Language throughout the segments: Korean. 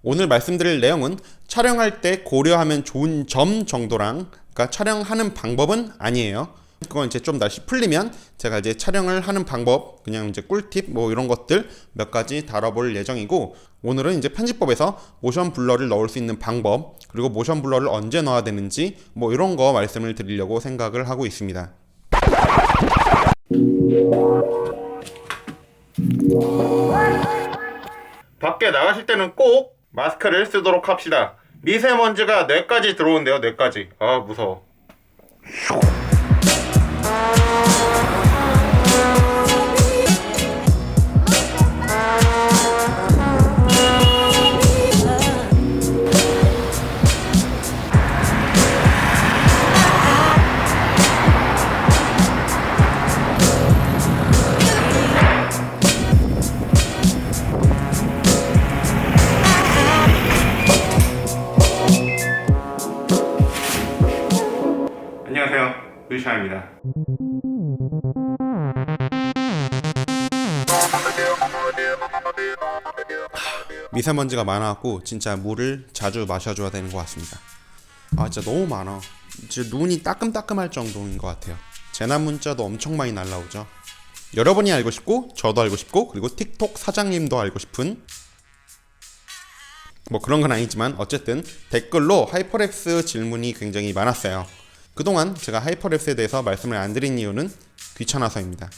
오늘 말씀드릴 내용은 촬영할 때 고려하면 좋은 점 정도랑, 그러니까 촬영하는 방법은 아니에요. 그건 이제 좀 다시 풀리면 제가 이제 촬영을 하는 방법, 그냥 이제 꿀팁 뭐 이런 것들 몇 가지 다뤄볼 예정이고, 오늘은 이제 편집법에서 모션 블러를 넣을 수 있는 방법, 그리고 모션 블러를 언제 넣어야 되는지 뭐 이런 거 말씀을 드리려고 생각을 하고 있습니다. 밖에 나가실 때는 꼭 마스크를 쓰도록 합시다. 미세먼지가 뇌까지 들어온대요. 뇌까지. 아 무서워. 안녕하세요, 루시아입니다. 미세먼지가 많아갖고 진짜 물을 자주 마셔줘야 되는 것 같습니다. 아 진짜 너무 많아. 진짜 눈이 따끔따끔할 정도인 것 같아요. 재난 문자도 엄청 많이 날라오죠. 여러분이 알고 싶고 저도 알고 싶고, 그리고 틱톡 사장님도 알고 싶은 뭐 그런 건 아니지만 어쨌든 댓글로 하이퍼랩스 질문이 굉장히 많았어요. 그동안 제가 하이퍼랩스에 대해서 말씀을 안 드린 이유는 귀찮아서입니다.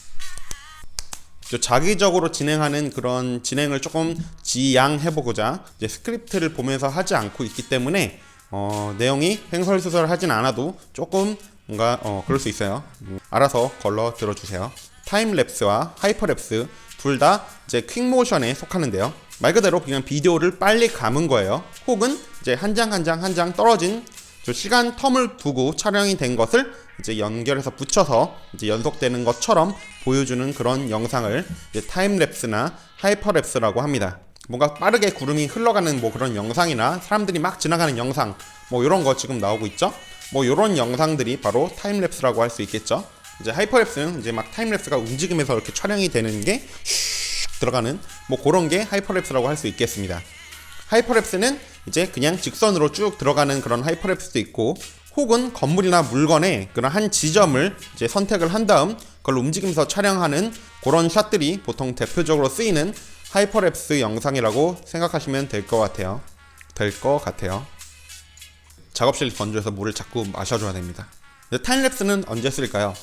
자기적으로 진행하는 그런 진행을 조금 지양해보고자 이제 스크립트를 보면서 하지 않고 있기 때문에 내용이 횡설수설하진 않아도 조금 뭔가 그럴 수 있어요. 알아서 걸러 들어주세요. 타임랩스와 하이퍼랩스 둘 다 이제 퀵모션에 속하는데요. 말 그대로 그냥 비디오를 빨리 감은 거예요. 혹은 이제 한 장 한 장 한 장 떨어진 시간 텀을 두고 촬영이 된 것을 이제 연결해서 붙여서 이제 연속되는 것처럼 보여주는 그런 영상을 이제 타임랩스나 하이퍼랩스라고 합니다. 뭔가 빠르게 구름이 흘러가는 뭐 그런 영상이나 사람들이 막 지나가는 영상 뭐 이런 거 지금 나오고 있죠. 뭐 이런 영상들이 바로 타임랩스라고 할 수 있겠죠. 이제 하이퍼랩스는 이제 막 타임랩스가 움직이면서 이렇게 촬영이 되는 게 슉 들어가는 뭐 그런 게 하이퍼랩스라고 할 수 있겠습니다. 하이퍼랩스는 이제 그냥 직선으로 쭉 들어가는 그런 하이퍼랩스도 있고, 혹은 건물이나 물건의 그런 한 지점을 이제 선택을 한 다음 그걸 움직이면서 촬영하는 그런 샷들이 보통 대표적으로 쓰이는 하이퍼랩스 영상이라고 생각하시면 될 것 같아요. 작업실 건조해서 물을 자꾸 마셔줘야 됩니다. 타임랩스는 언제 쓸까요?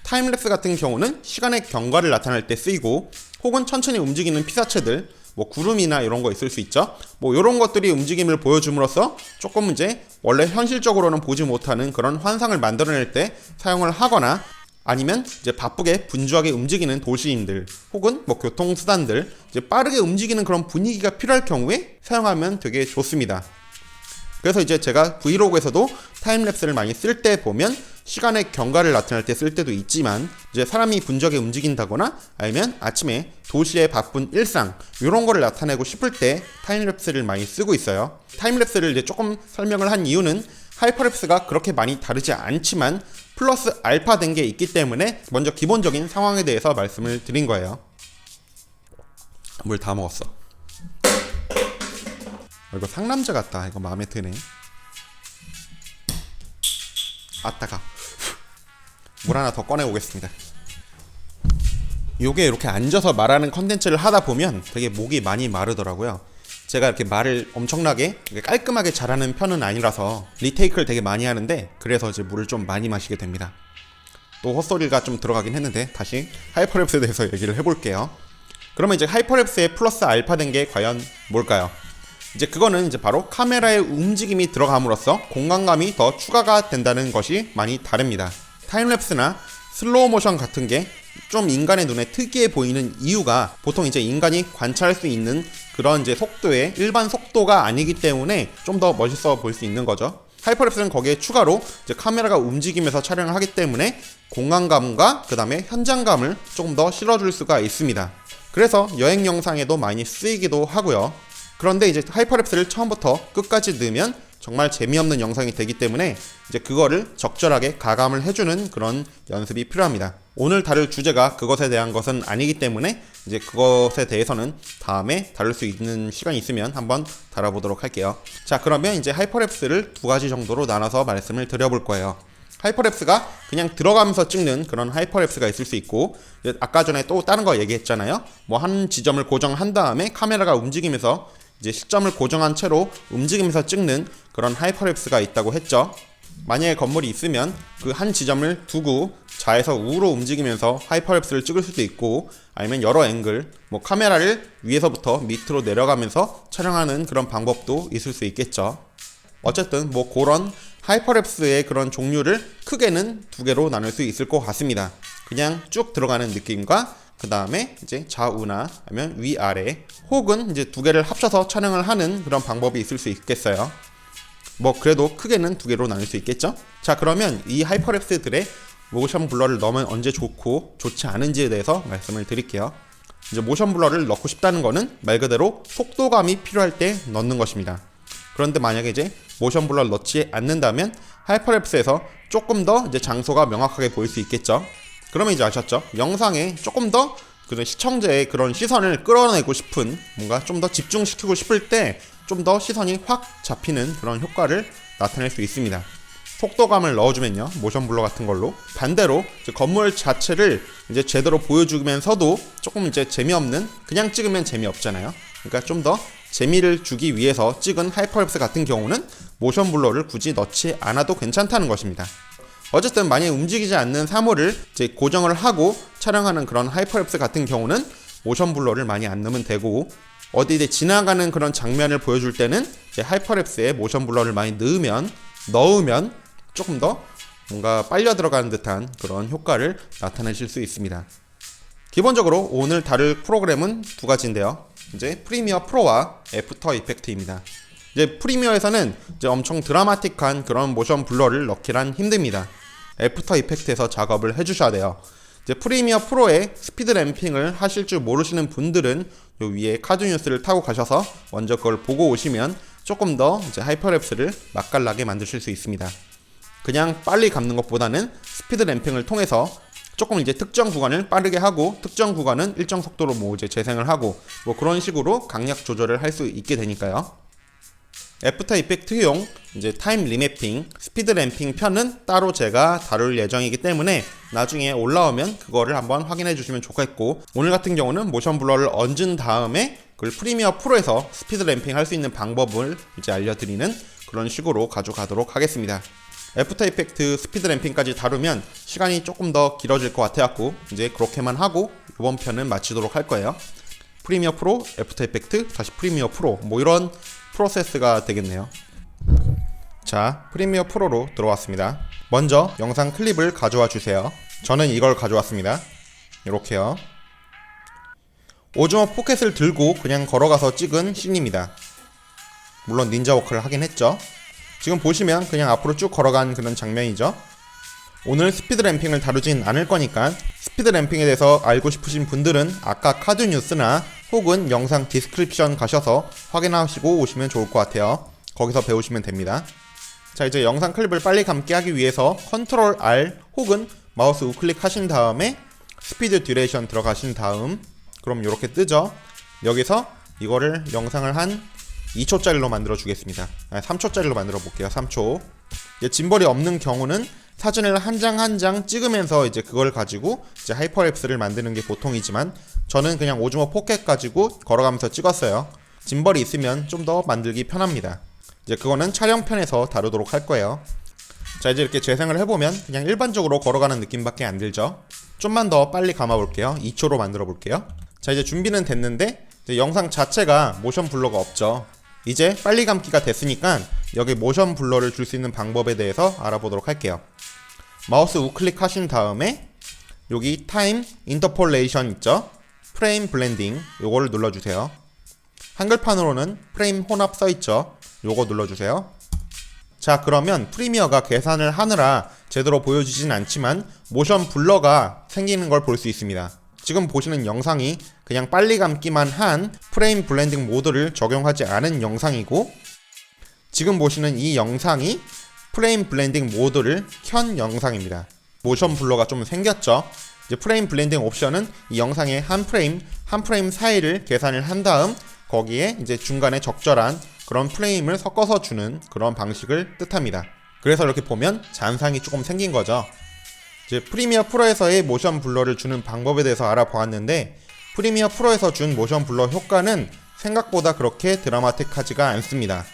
타임랩스 같은 경우는 시간의 경과를 나타낼 때 쓰이고, 혹은 천천히 움직이는 피사체들, 뭐 구름이나 이런 거 있을 수 있죠. 뭐 이런 것들이 움직임을 보여줌으로써 조금 이제 원래 현실적으로는 보지 못하는 그런 환상을 만들어낼 때 사용을 하거나, 아니면 이제 바쁘게 분주하게 움직이는 도시인들 혹은 뭐 교통수단들, 이제 빠르게 움직이는 그런 분위기가 필요할 경우에 사용하면 되게 좋습니다. 그래서 이제 제가 브이로그에서도 타임랩스를 많이 쓸 때 보면 시간의 경과를 나타낼 때 쓸 때도 있지만, 이제 사람이 분주하게 움직인다거나 아니면 아침에 도시의 바쁜 일상 이런 거를 나타내고 싶을 때 타임랩스를 많이 쓰고 있어요. 타임랩스를 이제 조금 설명을 한 이유는 하이퍼랩스가 그렇게 많이 다르지 않지만 플러스 알파 된 게 있기 때문에 먼저 기본적인 상황에 대해서 말씀을 드린 거예요. 물 다 먹었어. 이거 상남자 같다. 이거 마음에 드네. 아따가. 물 하나 더 꺼내 오겠습니다. 요게 이렇게 앉아서 말하는 컨텐츠를 하다 보면 되게 목이 많이 마르더라고요. 제가 이렇게 말을 엄청나게 깔끔하게 잘하는 편은 아니라서 리테이크를 되게 많이 하는데, 그래서 이제 물을 좀 많이 마시게 됩니다. 또 헛소리가 좀 들어가긴 했는데 다시 하이퍼랩스에 대해서 얘기를 해볼게요. 그러면 이제 하이퍼랩스에 플러스 알파 된 게 과연 뭘까요? 이제 그거는 이제 바로 카메라의 움직임이 들어감으로써 공간감이 더 추가가 된다는 것이 많이 다릅니다. 타임랩스나 슬로우 모션 같은 게 좀 인간의 눈에 특이해 보이는 이유가, 보통 이제 인간이 관찰할 수 있는 그런 이제 속도의 일반 속도가 아니기 때문에 좀 더 멋있어 보일 수 있는 거죠. 하이퍼랩스는 거기에 추가로 이제 카메라가 움직이면서 촬영을 하기 때문에 공간감과 그 다음에 현장감을 조금 더 실어줄 수가 있습니다. 그래서 여행 영상에도 많이 쓰이기도 하고요. 그런데 이제 하이퍼랩스를 처음부터 끝까지 넣으면 정말 재미없는 영상이 되기 때문에 이제 그거를 적절하게 가감을 해주는 그런 연습이 필요합니다. 오늘 다룰 주제가 그것에 대한 것은 아니기 때문에 이제 그것에 대해서는 다음에 다룰 수 있는 시간이 있으면 한번 다뤄보도록 할게요. 자, 그러면 이제 하이퍼랩스를 두 가지 정도로 나눠서 말씀을 드려볼 거예요. 하이퍼랩스가 그냥 들어가면서 찍는 그런 하이퍼랩스가 있을 수 있고, 아까 전에 또 다른 거 얘기했잖아요. 뭐 한 지점을 고정한 다음에 카메라가 움직이면서 이제 시점을 고정한 채로 움직이면서 찍는 그런 하이퍼랩스가 있다고 했죠. 만약에 건물이 있으면 그 한 지점을 두고 좌에서 우로 움직이면서 하이퍼랩스를 찍을 수도 있고, 아니면 여러 앵글, 뭐 카메라를 위에서부터 밑으로 내려가면서 촬영하는 그런 방법도 있을 수 있겠죠. 어쨌든 뭐 그런 하이퍼랩스의 그런 종류를 크게는 두 개로 나눌 수 있을 것 같습니다. 그냥 쭉 들어가는 느낌과 그 다음에 이제 좌우나 아니면 위아래, 혹은 이제 두 개를 합쳐서 촬영을 하는 그런 방법이 있을 수 있겠어요. 뭐 그래도 크게는 두 개로 나눌 수 있겠죠. 자, 그러면 이 하이퍼랩스들의 모션 블러를 넣으면 언제 좋고 좋지 않은지에 대해서 말씀을 드릴게요. 이제 모션 블러를 넣고 싶다는 거는 말 그대로 속도감이 필요할 때 넣는 것입니다. 그런데 만약에 이제 모션 블러를 넣지 않는다면 하이퍼랩스에서 조금 더 이제 장소가 명확하게 보일 수 있겠죠. 그러면 이제 아셨죠? 영상에 조금 더 그런 시청자의 그런 시선을 끌어내고 싶은, 뭔가 좀 더 집중시키고 싶을 때 좀 더 시선이 확 잡히는 그런 효과를 나타낼 수 있습니다. 속도감을 넣어주면요, 모션 블러 같은 걸로. 반대로 이제 건물 자체를 이제 제대로 보여주면서도 조금 이제 재미없는, 그냥 찍으면 재미없잖아요. 그러니까 좀 더 재미를 주기 위해서 찍은 하이퍼랩스 같은 경우는 모션 블러를 굳이 넣지 않아도 괜찮다는 것입니다. 어쨌든 만약에 움직이지 않는 사물을 이제 고정을 하고 촬영하는 그런 하이퍼랩스 같은 경우는 모션 블러를 많이 안 넣으면 되고, 어디 이제 지나가는 그런 장면을 보여줄 때는 이제 하이퍼랩스에 모션 블러를 많이 넣으면 조금 더 뭔가 빨려 들어가는 듯한 그런 효과를 나타내실 수 있습니다. 기본적으로 오늘 다룰 프로그램은 두 가지인데요. 이제 프리미어 프로와 애프터 이펙트입니다. 이제 프리미어에서는 이제 엄청 드라마틱한 그런 모션 블러를 넣기란 힘듭니다. 애프터 이펙트에서 작업을 해주셔야 돼요. 이제 프리미어 프로의 스피드 램핑을 하실 줄 모르시는 분들은 요 위에 카드 뉴스를 타고 가셔서 먼저 그걸 보고 오시면 조금 더 이제 하이퍼랩스를 맛깔나게 만드실 수 있습니다. 그냥 빨리 감는 것보다는 스피드 램핑을 통해서 조금 이제 특정 구간을 빠르게 하고, 특정 구간은 일정 속도로 뭐 이제 재생을 하고, 뭐 그런 식으로 강약 조절을 할 수 있게 되니까요. 애프터 이펙트용 이제 타임 리매핑, 스피드 램핑 편은 따로 제가 다룰 예정이기 때문에 나중에 올라오면 그거를 한번 확인해 주시면 좋겠고, 오늘 같은 경우는 모션 블러를 얹은 다음에 그걸 프리미어 프로에서 스피드 램핑 할 수 있는 방법을 이제 알려드리는 그런 식으로 가져가도록 하겠습니다. 애프터 이펙트 스피드 램핑까지 다루면 시간이 조금 더 길어질 것 같아갖고 이제 그렇게만 하고 이번 편은 마치도록 할 거예요. 프리미어 프로, 애프터 이펙트, 다시 프리미어 프로, 뭐 이런 프로세스가 되겠네요. 자, 프리미어 프로로 들어왔습니다. 먼저 영상 클립을 가져와 주세요. 저는 이걸 가져왔습니다. 이렇게요. 오즈모 포켓을 들고 그냥 걸어가서 찍은 씬입니다. 물론 닌자 워크를 하긴 했죠. 지금 보시면 그냥 앞으로 쭉 걸어간 그런 장면이죠. 오늘 스피드 램핑을 다루진 않을 거니까 스피드 램핑에 대해서 알고 싶으신 분들은 아까 카드 뉴스나 혹은 영상 디스크립션 가셔서 확인하시고 오시면 좋을 것 같아요. 거기서 배우시면 됩니다. 자, 이제 영상 클립을 빨리 감게 하기 위해서 컨트롤 R 혹은 마우스 우클릭 하신 다음에 스피드 듀레이션 들어가신 다음, 그럼 이렇게 뜨죠. 여기서 이거를 영상을 한 2초짜리로 만들어 주겠습니다. 3초짜리로 만들어 볼게요. 3초. 짐벌이 없는 경우는 사진을 한 장 한 장 찍으면서 이제 그걸 가지고 이제 하이퍼랩스를 만드는 게 보통이지만, 저는 그냥 오즈모 포켓 가지고 걸어가면서 찍었어요. 짐벌이 있으면 좀 더 만들기 편합니다. 이제 그거는 촬영편에서 다루도록 할 거예요. 자, 이제 이렇게 재생을 해보면 그냥 일반적으로 걸어가는 느낌밖에 안 들죠. 좀만 더 빨리 감아 볼게요. 2초로 만들어 볼게요. 자, 이제 준비는 됐는데 이제 영상 자체가 모션 블러가 없죠. 이제 빨리 감기가 됐으니까 여기 모션 블러를 줄 수 있는 방법에 대해서 알아보도록 할게요. 마우스 우클릭 하신 다음에 여기 타임 인터폴레이션 있죠? 프레임 블렌딩, 요거를 눌러주세요. 한글판으로는 프레임 혼합 써있죠? 요거 눌러주세요. 자, 그러면 프리미어가 계산을 하느라 제대로 보여주진 않지만 모션 블러가 생기는 걸 볼 수 있습니다. 지금 보시는 영상이 그냥 빨리 감기만 한 프레임 블렌딩 모드를 적용하지 않은 영상이고, 지금 보시는 이 영상이 프레임 블렌딩 모드를 켠 영상입니다. 모션 블러가 좀 생겼죠? 이제 프레임 블렌딩 옵션은 이 영상의 한 프레임 사이를 계산을 한 다음 거기에 이제 중간에 적절한 그런 프레임을 섞어서 주는 그런 방식을 뜻합니다. 그래서 이렇게 보면 잔상이 조금 생긴 거죠. 이제 프리미어 프로에서의 모션 블러를 주는 방법에 대해서 알아보았는데, 프리미어 프로에서 준 모션 블러 효과는 생각보다 그렇게 드라마틱하지가 않습니다.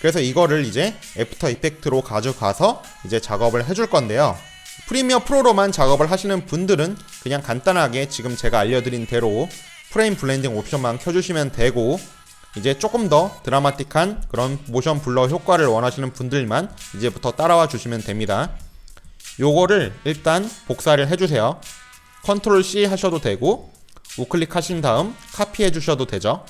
그래서 이거를 이제 애프터 이펙트로 가져가서 이제 작업을 해줄 건데요. 프리미어 프로로만 작업을 하시는 분들은 그냥 간단하게 지금 제가 알려드린 대로 프레임 블렌딩 옵션만 켜주시면 되고, 이제 조금 더 드라마틱한 그런 모션 블러 효과를 원하시는 분들만 이제부터 따라와 주시면 됩니다. 요거를 일단 복사를 해주세요. 컨트롤 C 하셔도 되고 우클릭 하신 다음 카피해 주셔도 되죠.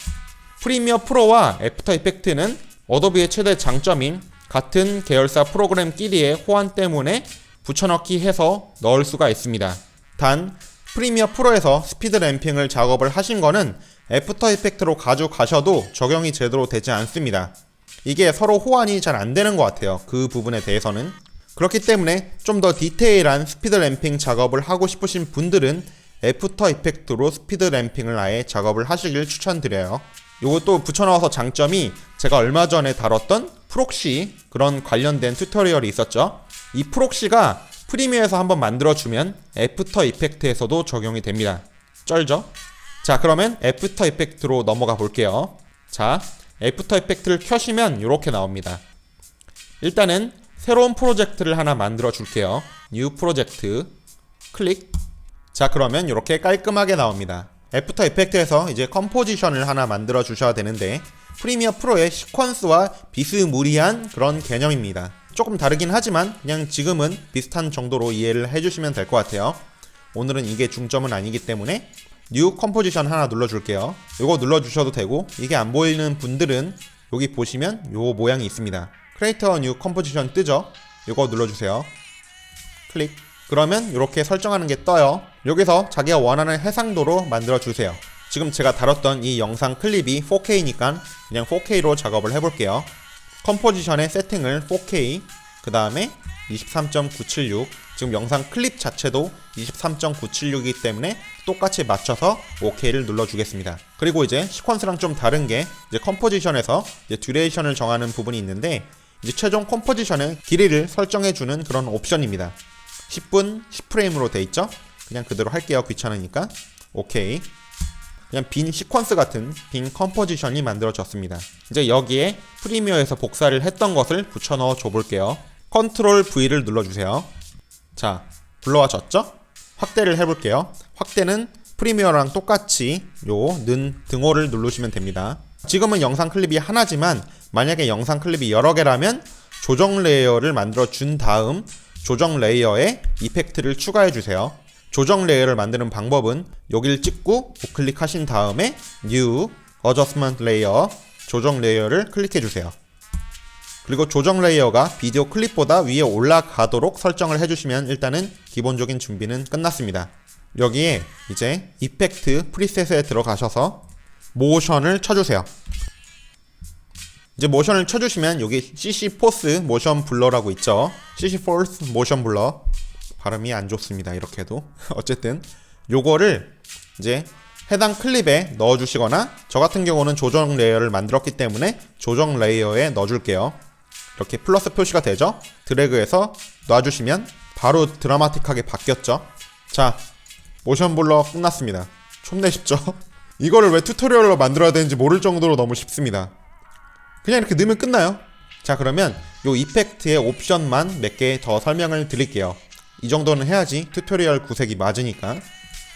프리미어 프로와 애프터 이펙트는 어도비의 최대 장점인 같은 계열사 프로그램끼리의 호환 때문에 붙여넣기 해서 넣을 수가 있습니다. 단 프리미어 프로에서 스피드 램핑을 작업을 하신 거는 애프터 이펙트로 가져가셔도 적용이 제대로 되지 않습니다. 이게 서로 호환이 잘 안 되는 것 같아요. 그 부분에 대해서는. 그렇기 때문에 좀 더 디테일한 스피드 램핑 작업을 하고 싶으신 분들은 애프터 이펙트로 스피드 램핑을 아예 작업을 하시길 추천드려요. 요것도 붙여넣어서 장점이 제가 얼마 전에 다뤘던 프록시 그런 관련된 튜토리얼이 있었죠. 이 프록시가 프리미어에서 한번 만들어주면 애프터 이펙트에서도 적용이 됩니다. 쩔죠? 자, 그러면 애프터 이펙트로 넘어가 볼게요. 자, 애프터 이펙트를 켜시면 이렇게 나옵니다. 일단은 새로운 프로젝트를 하나 만들어 줄게요. 뉴 프로젝트 클릭. 자, 그러면 이렇게 깔끔하게 나옵니다. 애프터 이펙트에서 이제 컴포지션을 하나 만들어 주셔야 되는데, 프리미어 프로의 시퀀스와 비스무리한 그런 개념입니다. 조금 다르긴 하지만 그냥 지금은 비슷한 정도로 이해를 해주시면 될 것 같아요. 오늘은 이게 중점은 아니기 때문에 뉴 컴포지션 하나 눌러줄게요. 이거 눌러주셔도 되고, 이게 안 보이는 분들은 여기 보시면 요 모양이 있습니다. 크리에이터 뉴 컴포지션 뜨죠? 이거 눌러주세요. 클릭. 그러면 이렇게 설정하는 게 떠요. 여기서 자기가 원하는 해상도로 만들어주세요. 지금 제가 다뤘던 이 영상 클립이 4K니까 그냥 4K로 작업을 해볼게요. 컴포지션의 세팅을 4K, 그 다음에 23.976, 지금 영상 클립 자체도 23.976이기 때문에 똑같이 맞춰서 OK를 눌러주겠습니다. 그리고 이제 시퀀스랑 좀 다른 게 이제 컴포지션에서 이제 듀레이션을 정하는 부분이 있는데, 이제 최종 컴포지션의 길이를 설정해주는 그런 옵션입니다. 10분 10프레임으로 돼 있죠? 그냥 그대로 할게요. 귀찮으니까. 오케이. 그냥 빈 시퀀스 같은 빈 컴포지션이 만들어졌습니다. 이제 여기에 프리미어에서 복사를 했던 것을 붙여 넣어 줘 볼게요. 컨트롤 V를 눌러주세요. 자, 불러와졌죠? 확대를 해볼게요. 확대는 프리미어랑 똑같이 요 는 등호를 누르시면 됩니다. 지금은 영상 클립이 하나지만 만약에 영상 클립이 여러 개라면 조정 레이어를 만들어 준 다음 조정 레이어에 이펙트를 추가해 주세요. 조정 레이어를 만드는 방법은 여기를 찍고 우클릭 하신 다음에 New Adjustment Layer 조정 레이어를 클릭해 주세요. 그리고 조정 레이어가 비디오 클립보다 위에 올라가도록 설정을 해주시면 일단은 기본적인 준비는 끝났습니다. 여기에 이제 이펙트 프리셋에 들어가셔서 모션을 쳐주세요. 이제 모션을 쳐주시면 여기 CC 포스 모션 블러라고 있죠. CC 포스 모션 블러 발음이 안 좋습니다. 이렇게 해도 어쨌든 요거를 이제 해당 클립에 넣어주시거나, 저 같은 경우는 조정 레이어를 만들었기 때문에 조정 레이어에 넣어줄게요. 이렇게 플러스 표시가 되죠. 드래그해서 놔주시면 바로 드라마틱하게 바뀌었죠. 자, 모션 블러 끝났습니다. 촌내 쉽죠? 이거를 왜 튜토리얼로 만들어야 되는지 모를 정도로 너무 쉽습니다. 그냥 이렇게 넣으면 끝나요. 자, 그러면 요 이펙트의 옵션만 몇 개 더 설명을 드릴게요. 이 정도는 해야지 튜토리얼 구색이 맞으니까.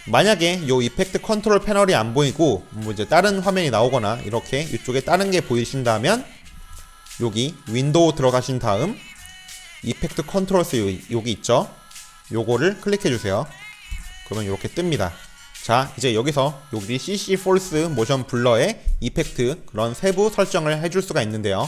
만약에 요 이펙트 컨트롤 패널이 안 보이고 뭐 이제 다른 화면이 나오거나 이렇게 이쪽에 다른 게 보이신다면 여기 윈도우 들어가신 다음 이펙트 컨트롤스 여기 있죠? 요거를 클릭해 주세요. 그러면 이렇게 뜹니다. 자, 이제 여기서 여기 CC Force 모션 블러의 이펙트 그런 세부 설정을 해줄 수가 있는데요.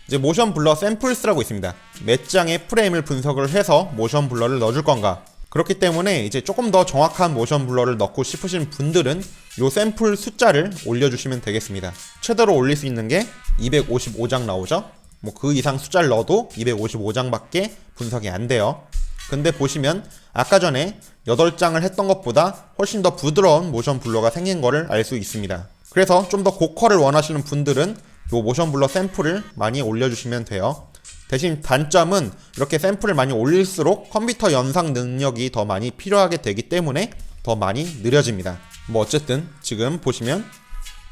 이제 모션 블러 샘플스라고 있습니다. 몇 장의 프레임을 분석을 해서 모션 블러를 넣어줄 건가. 그렇기 때문에 이제 조금 더 정확한 모션 블러를 넣고 싶으신 분들은 요 샘플 숫자를 올려주시면 되겠습니다. 최대로 올릴 수 있는 게 255장 나오죠. 뭐 그 이상 숫자를 넣어도 255장밖에 분석이 안 돼요. 근데 보시면 아까 전에 8장을 했던 것보다 훨씬 더 부드러운 모션 블러가 생긴 거를 알 수 있습니다. 그래서 좀 더 고퀄을 원하시는 분들은 이 모션 블러 샘플을 많이 올려주시면 돼요. 대신 단점은 이렇게 샘플을 많이 올릴수록 컴퓨터 연상 능력이 더 많이 필요하게 되기 때문에 더 많이 느려집니다. 뭐 어쨌든 지금 보시면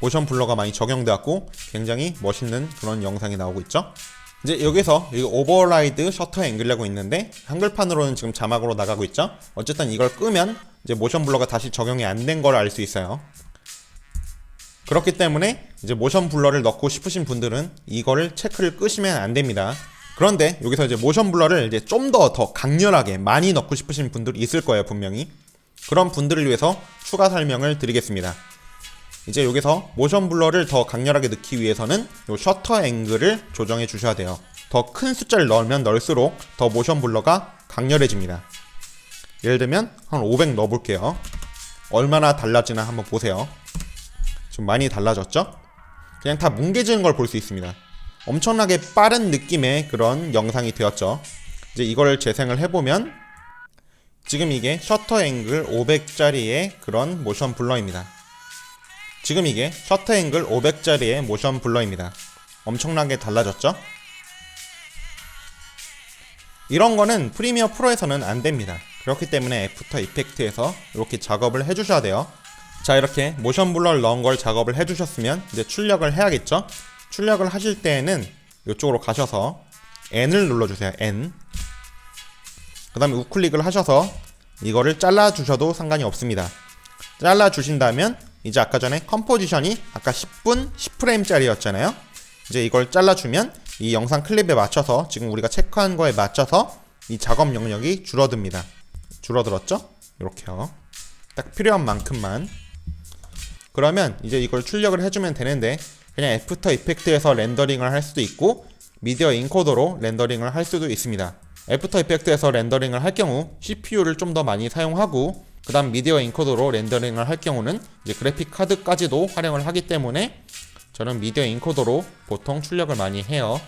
모션 블러가 많이 적용되었고 굉장히 멋있는 그런 영상이 나오고 있죠. 이제 여기서 이 오버라이드 셔터 앵글이라고 있는데 한글판으로는 지금 자막으로 나가고 있죠. 어쨌든 이걸 끄면 이제 모션 블러가 다시 적용이 안 된 걸 알 수 있어요. 그렇기 때문에 이제 모션 블러를 넣고 싶으신 분들은 이거를 체크를 끄시면 안 됩니다. 그런데 여기서 이제 모션 블러를 이제 좀 더 강렬하게 많이 넣고 싶으신 분들이 있을 거예요, 분명히. 그런 분들을 위해서 추가 설명을 드리겠습니다. 이제 여기서 모션 블러를 더 강렬하게 넣기 위해서는 요 셔터 앵글을 조정해 주셔야 돼요. 더 큰 숫자를 넣으면 넣을수록 더 모션 블러가 강렬해집니다. 예를 들면 한 500 넣어볼게요. 얼마나 달라지나 한번 보세요. 지금 많이 달라졌죠? 그냥 다 뭉개지는 걸 볼 수 있습니다. 엄청나게 빠른 느낌의 그런 영상이 되었죠. 이제 이걸 재생을 해보면 지금 이게 셔터 앵글 500짜리의 그런 모션 블러입니다. 지금 이게 셔터 앵글 500짜리의 모션 블러입니다. 엄청나게 달라졌죠? 이런 거는 프리미어 프로에서는 안 됩니다. 그렇기 때문에 애프터 이펙트에서 이렇게 작업을 해주셔야 돼요. 자, 이렇게 모션 블러를 넣은 걸 작업을 해주셨으면 이제 출력을 해야겠죠? 출력을 하실 때에는 이쪽으로 가셔서 N을 눌러주세요. N. 그 다음에 우클릭을 하셔서 이거를 잘라주셔도 상관이 없습니다. 잘라주신다면 이제 아까 전에 컴포지션이 아까 10분 10프레임짜리였잖아요. 이제 이걸 잘라주면 이 영상 클립에 맞춰서 지금 우리가 체크한 거에 맞춰서 이 작업 영역이 줄어듭니다. 줄어들었죠? 이렇게요. 딱 필요한 만큼만. 그러면 이제 이걸 출력을 해주면 되는데 그냥 애프터 이펙트에서 렌더링을 할 수도 있고 미디어 인코더로 렌더링을 할 수도 있습니다. 애프터 이펙트에서 렌더링을 할 경우 CPU를 좀 더 많이 사용하고 그 다음 미디어 인코더로 렌더링을 할 경우는 이제 그래픽 카드까지도 활용을 하기 때문에 저는 미디어 인코더로 보통 출력을 많이 해요.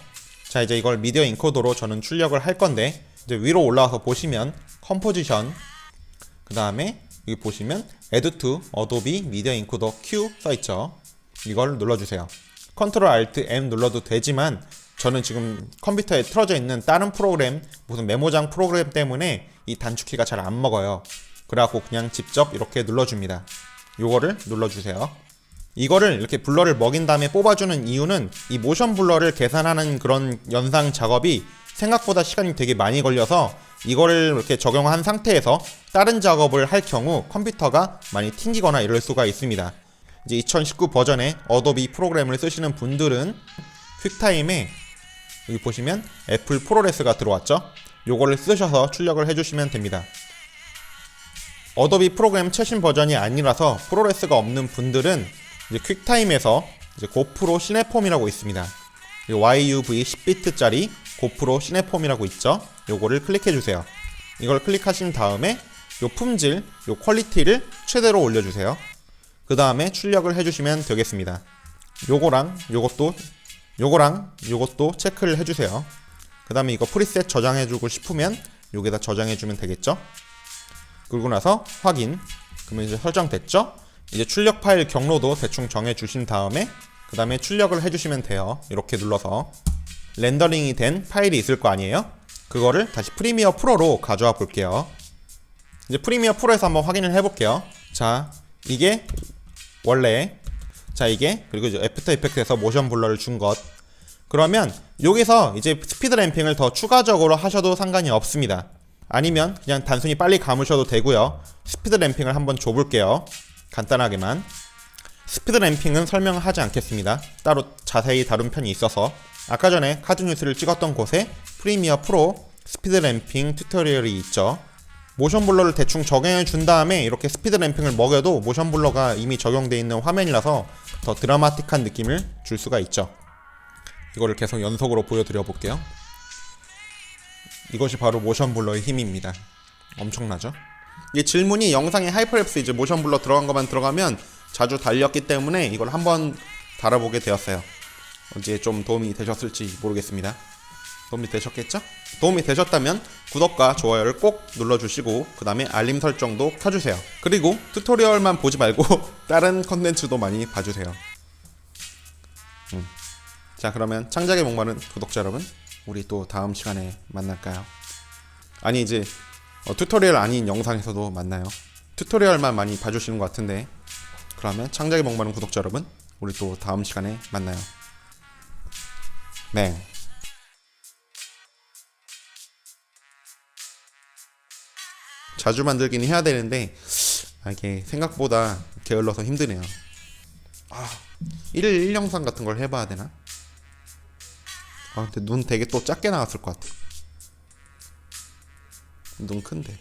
자, 이제 이걸 미디어 인코더로 저는 출력을 할 건데 이제 위로 올라와서 보시면 컴포지션 그 다음에 여기 보시면 Add to Adobe Media Encoder Q 써있죠. 이걸 눌러주세요. Ctrl Alt M 눌러도 되지만 저는 지금 컴퓨터에 틀어져 있는 다른 프로그램 무슨 메모장 프로그램 때문에 이 단축키가 잘 안 먹어요. 그래갖고 그냥 직접 이렇게 눌러줍니다. 요거를 눌러주세요. 이거를 이렇게 블러를 먹인 다음에 뽑아주는 이유는 이 모션 블러를 계산하는 그런 연상 작업이 생각보다 시간이 되게 많이 걸려서 이거를 이렇게 적용한 상태에서 다른 작업을 할 경우 컴퓨터가 많이 튕기거나 이럴 수가 있습니다. 이제 2019 버전의 어도비 프로그램을 쓰시는 분들은 퀵타임에 여기 보시면 애플 프로레스가 들어왔죠. 요거를 쓰셔서 출력을 해주시면 됩니다. 어도비 프로그램 최신 버전이 아니라서 프로레스가 없는 분들은 이제 퀵타임에서 이제 고프로 시네폼이라고 있습니다. YUV 10비트짜리 고프로 시네폼이라고 있죠. 요거를 클릭해 주세요. 이걸 클릭하신 다음에 요 품질, 요 퀄리티를 최대로 올려주세요. 그 다음에 출력을 해주시면 되겠습니다. 요거랑 요것도 체크를 해주세요. 그 다음에 이거 프리셋 저장해주고 싶으면 여기다 저장해주면 되겠죠. 그러고 나서 확인. 그러면 이제 설정됐죠. 이제 출력 파일 경로도 대충 정해주신 다음에 그 다음에 출력을 해주시면 돼요. 이렇게 눌러서 렌더링이 된 파일이 있을 거 아니에요. 그거를 다시 프리미어 프로로 가져와 볼게요. 이제 프리미어 프로에서 한번 확인을 해볼게요. 자, 이게 원래 이게 그리고 이제 애프터 이펙트에서 모션 블러를 준 것. 그러면 여기서 이제 스피드 램핑을 더 추가적으로 하셔도 상관이 없습니다. 아니면 그냥 단순히 빨리 감으셔도 되고요. 스피드 램핑을 한번 줘볼게요. 간단하게만. 스피드 램핑은 설명하지 않겠습니다. 따로 자세히 다룬 편이 있어서. 아까 전에 카드뉴스를 찍었던 곳에 프리미어 프로 스피드 램핑 튜토리얼이 있죠. 모션 블러를 대충 적용해 준 다음에 이렇게 스피드 램핑을 먹여도 모션 블러가 이미 적용되어 있는 화면이라서 더 드라마틱한 느낌을 줄 수가 있죠. 이거를 계속 연속으로 보여드려 볼게요. 이것이 바로 모션 블러의 힘입니다. 엄청나죠? 이 질문이 영상에 하이퍼랩스 이제 모션 블러 들어간 것만 들어가면 자주 달렸기 때문에 이걸 한번 달아보게 되었어요. 언제 좀 도움이 되셨을지 모르겠습니다. 도움이 되셨겠죠? 도움이 되셨다면 구독과 좋아요를 꼭 눌러주시고 그 다음에 알림 설정도 켜주세요. 그리고 튜토리얼만 보지 말고 다른 컨텐츠도 많이 봐주세요. 자, 그러면 창작의 목마른 구독자 여러분, 우리 또 다음 시간에 만날까요? 아니, 이제 튜토리얼 아닌 영상에서도 만나요. 튜토리얼만 많이 봐주시는 것 같은데, 그러면 창작의 목마른 구독자 여러분, 우리 또 다음 시간에 만나요. 네. 자주 만들긴 해야 되는데 이게 생각보다 게을러서 힘드네요. 1일 1영상 같은 걸 해봐야 되나? 근데 눈 되게 또 작게 나왔을 것 같아. 눈 큰데.